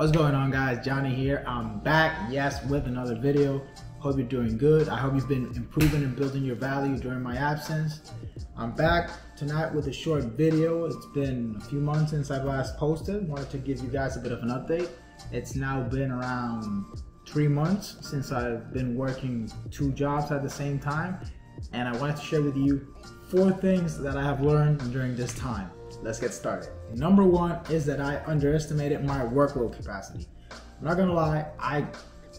What's going on, guys? Johnny here. I'm back, yes, with another video. Hope you're doing good. I hope you've been improving and building your value during my absence. I'm back tonight with a short video. It's been a few months since I last posted. Wanted to give you guys a bit of an update. It's now been around 3 months since I've been working 2 jobs at the same time, and I wanted to share with you 4 things that I have learned during this time. Let's get started. Number 1 is that I underestimated my workload capacity. I'm not gonna lie, I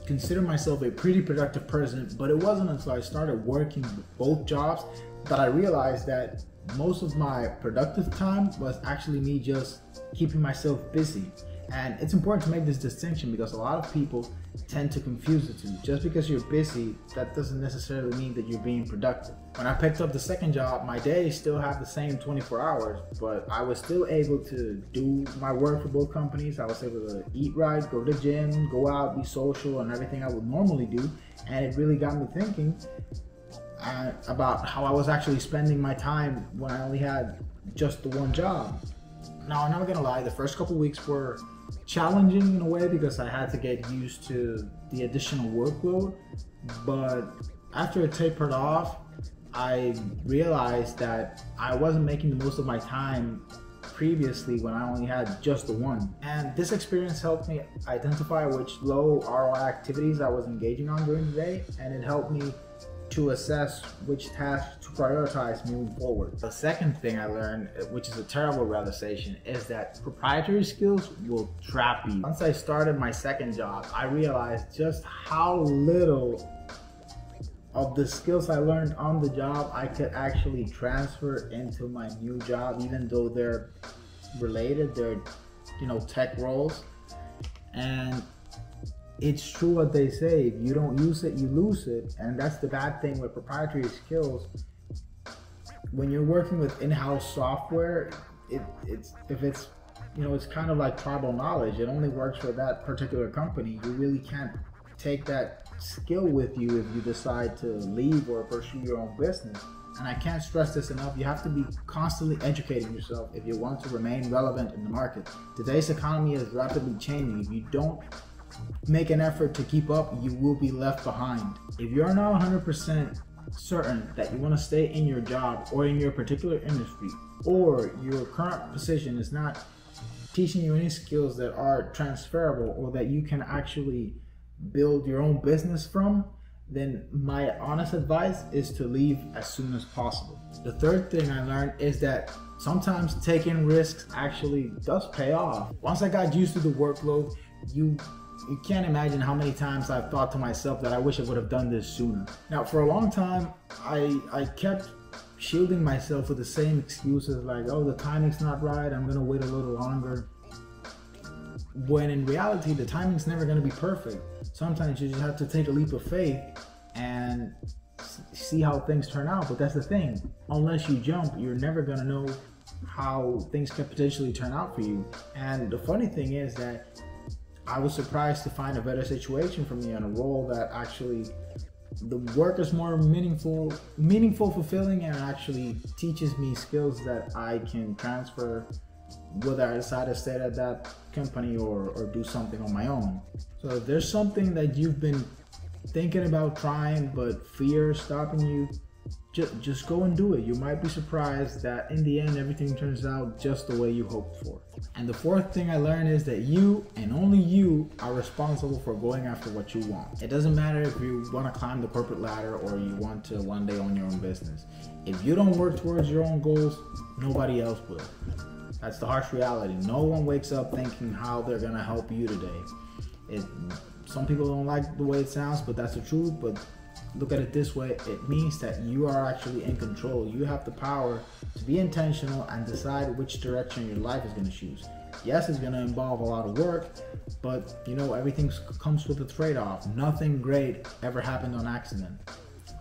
consider myself a pretty productive person, but it wasn't until I started working both jobs that I realized that most of my productive time was actually me just keeping myself busy. And it's important to make this distinction because a lot of people tend to confuse the two. Just because you're busy, that doesn't necessarily mean that you're being productive. When I picked up the second job, my days still have the same 24 hours, but I was still able to do my work for both companies. I was able to eat right, go to the gym, go out, be social, and everything I would normally do. And it really got me thinking about how I was actually spending my time when I only had just the one job. Now, I'm not gonna lie, the first couple weeks were challenging in a way because I had to get used to the additional workload, but after it tapered off, I realized that I wasn't making the most of my time previously when I only had just the one. And this experience helped me identify which low ROI activities I was engaging on during the day, and it helped me to assess which tasks to prioritize moving forward. The second thing I learned, which is a terrible realization, is that proprietary skills will trap you. Once I started my second job, I realized just how little of the skills I learned on the job I could actually transfer into my new job, even though they're related, they're, tech roles. And it's true what they say, if you don't use it, you lose it. And that's the bad thing with proprietary skills. When you're working with in-house software, it's kind of like tribal knowledge. It only works for that particular company. You really can't take that skill with you if you decide to leave or pursue your own business. And I can't stress this enough, you have to be constantly educating yourself if you want to remain relevant in the market. Today's economy is rapidly changing. If you don't make an effort to keep up, you will be left behind. If you're not 100% certain that you want to stay in your job or in your particular industry, or your current position is not teaching you any skills that are transferable or that you can actually build your own business from, then my honest advice is to leave as soon as possible. The third thing I learned is that sometimes taking risks actually does pay off. Once I got used to the workload, you can't imagine how many times I've thought to myself that I wish I would have done this sooner. Now, for a long time, I kept shielding myself with the same excuses like, oh, the timing's not right, I'm gonna wait a little longer. When in reality, the timing's never gonna be perfect. Sometimes you just have to take a leap of faith and see how things turn out. But that's the thing, unless you jump, you're never gonna know how things could potentially turn out for you. And the funny thing is that I was surprised to find a better situation for me on a role that actually the work is more meaningful, fulfilling, and actually teaches me skills that I can transfer whether I decide to stay at that company or do something on my own. So if there's something that you've been thinking about trying but fear is stopping you, just go and do it. You might be surprised that in the end everything turns out just the way you hoped for. And the fourth thing I learned is that you and only you are responsible for going after what you want. It doesn't matter if you want to climb the corporate ladder or you want to one day own your own business. If you don't work towards your own goals, nobody else will. That's the harsh reality. No one wakes up thinking how they're gonna help you today. Some people don't like the way it sounds, but that's the truth. But look at it this way, it means that you are actually in control. You have the power to be intentional and decide which direction your life is going to choose. Yes, it's going to involve a lot of work, but everything comes with a trade-off. Nothing great ever happened on accident.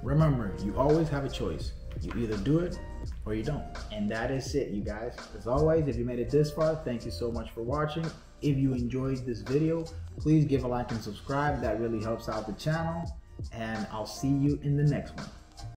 Remember, you always have a choice. You either do it or you don't. And that is it, you guys. As always, if you made it this far, thank you so much for watching. If you enjoyed this video, please give a like and subscribe. That really helps out the channel. And I'll see you in the next one.